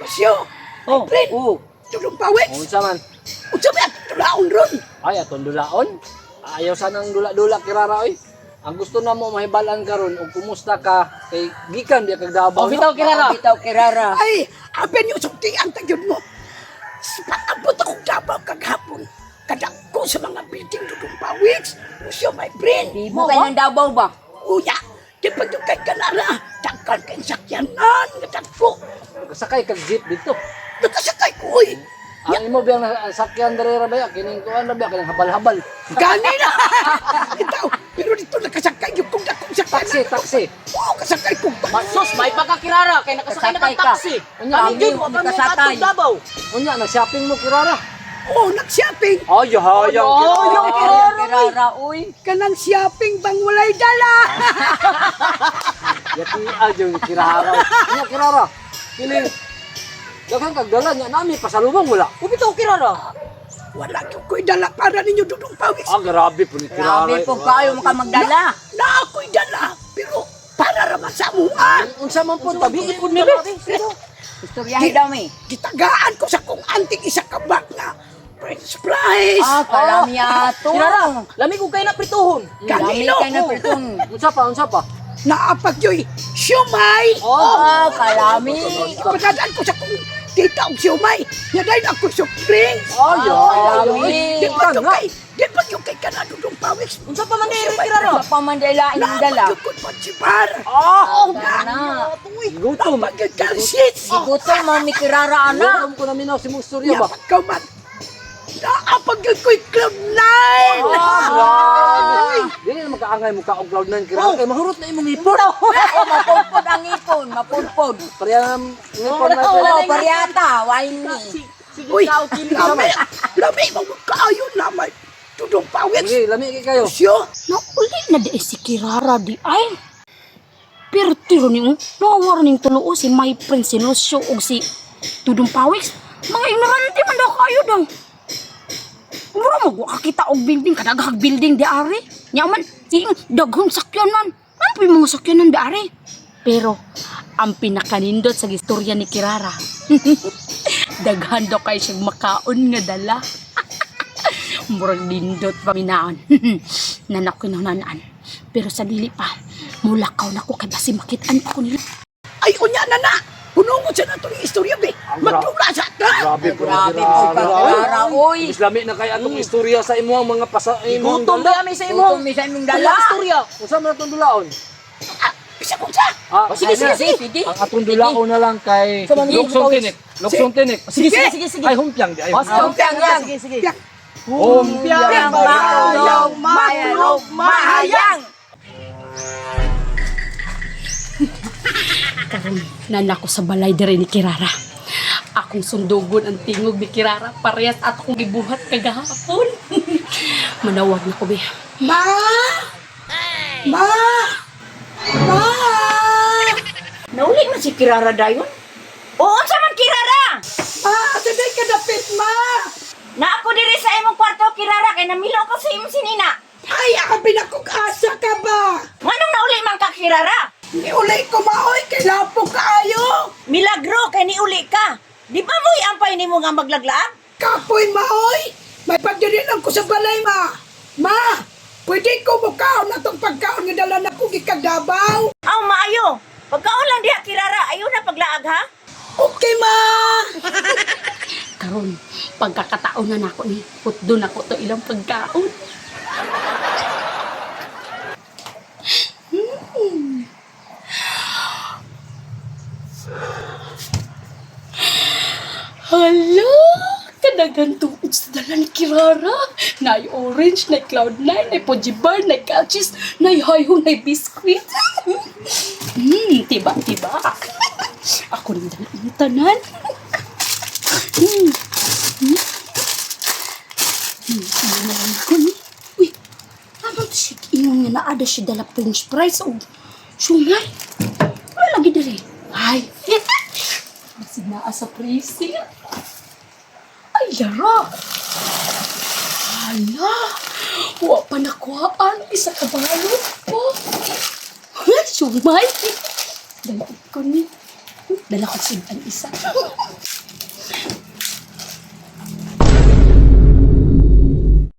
Siyo, Oh, friend. oo. Tulong pawis. Unsa man? Unsa ba tulaon ron? Ay, atong dulaon. Ayaw sanang dula-dula kirara oy. Ang gusto na mo mahibalan karon og kumusta ka kay gikan di kag Davao. Bitaw kirara. Bitaw kirara. Ay, aben yung suktian tagyod mo. Paabot akong Davao kaghapon. Kadako sa mga building dudong pawis. Siyo, my friend. Di mo kayang Davao ba? Uya, di pa yung kay Kanara. Takkan kay sakyanan. Kadako. Sakay kag jeep dito. Nakasakay ko eh. Ang imo biyang sakyan dere ra ba kining kuan ra ba kining habal-habal. Gani na! Ito, pero dito nakasakay yung kung dakong sakyanan. Taxi. Oo, kasakay ko. Sus, may pagkakirara kay nakasakay na kang taxi. Unya Kami kami jud mo kami nakasakay. atong Davao. Unya nag-shopping mo kirara. Oo, nag-shopping. Ay, hayang Yung kirara uy. Kanang shopping bang walay dala. Yati yung kirara. Unya kirara. Kini daghang kag dala nya nami pasalubong wala. Bitaw kirara. Wala ko ko'y dala para ninyo dudong pawis. Ah, grabe po ni kirara. Grabe po kayo maka magdala. Na ako'y dala, pero para raman sa amuan. Unsa man po tabi ipon nila. Istoryahin daw mi. Gitagaan ko sa kong anting isa kabak na French fries. Ah, kalami ato. Kirara, lami ko kay na prituhon. Lami Kanino? kay na pretong. Unsa pa? Naapagyo'y siumay. Ah, kalami. Ipadadaan ko sa kong tita og siumay. Nadayin ako sa drinks. Ay, kalami. Di pa yung kay, di pa yung kay kanadudong pawis. Unsa pa man diri kirara? Sa pamandala inyong dala. Naapagyo ko pa si bar. Oh, Na. gutom. Naapagyo-dalsits. Sigutong mo mi kirara ana. Gutom ko na minaw si Musturya ba? Yapat ka man. Naapagyo ko'y club 9. Grabe. Dili na magkaangay mo ka og cloud nine kirara kay mahurot na imong ipon. Mapudpud ang ipon, mapudpud. Pareha ngipon na Oo, paryata, wine ni. Uy, lami mo kaayo naman. Tudong pawis. Sige, lami kay kayo. Siyo. Nauli na di si Kirara di ay. Pero tiro ni nawar ning tulo si my prince si Lucio og si Tudong Pawix. Mga ignorante man daw kayo daw. Mura mo kita og building kadaghag building di ari. Nyaman si daghang sakyanan. Ano pa yung mga sakyanan di ari? Pero ang pinakanindot sa istorya ni Kirara. Daghan daw kay siyang makaon nga dala. Murag nindot pa minaon. Nanak ko nanaan. Pero sa dili pa, mulakaw na ko kay basi makitaan ako nila. Ay, kunya na na. Punungon siya na itong istorya, be. Magdula sa na. Grabe po Grabe po kirara uy. Islami na kay atong istorya sa imo ang mga imong Gutom dala. kami sa imo. Gutom sa imong dala. Istorya. Unsa man atong dulaon? Bisa kong sa. Sige, sige, sige, pidi. Ang atong dulaon na lang kay Luksong Tinik. Luksong Tinik. Sige, sige, sige, sige. Ay humpiang di ay. Humpiang yan. Sige, sige. Piyak. Humpiang mahayang, mayroong mahayang. Karon nana ko sa balay diri ni Kirara. Akong sundugon ang tingog ni Kirara parehas at akong gibuhat kagahapon. Manawag na ko be. Ma! Ma! Ma! Nauli man si Kirara dayon? Oo, sa man Kirara? Ma! Saday ka dapit, ma! Na ako diri sa imong kwarto Kirara kay namilo ko sa imong sinina. Ay, ako pinakukasa ka ba? Nganong nauli man ka Kirara? Niulay ko, maoy. Kay lapo kaayo. Milagro kay niuli ka. Di ba mo'y ampay nimo nga maglaglag? Kapoy, maoy. May pagdirinan ko sa balay, ma. Ma! Pwede ko mukaon na itong pagkaon nga dala na kong ikagabaw. Aw maayo. Pagkaon lang diha Kirara, ayo na paglaag ha. Okay, ma! Karon pagkakataon na nako ni putdo na ko to ilang pagkaon. Hala! Kadagan tuod sa dalan Kirara. Nay orange, nay cloud9, nay pojibar, nay calchis, nay hayhong, nay biscuit. Tiba-tiba. Ako rin dalan ang tanan. Ano naman ko ni? Uy, ano siya? Ingon nga naada siya dala french fries o sumay. Wala lagi dali. Ay, masig naa sa freezer. Ay, lara. Hala, wa pa nakuhaan. Isa ka balot po. Sumay. Dali ko ni. Dala ko ang isa.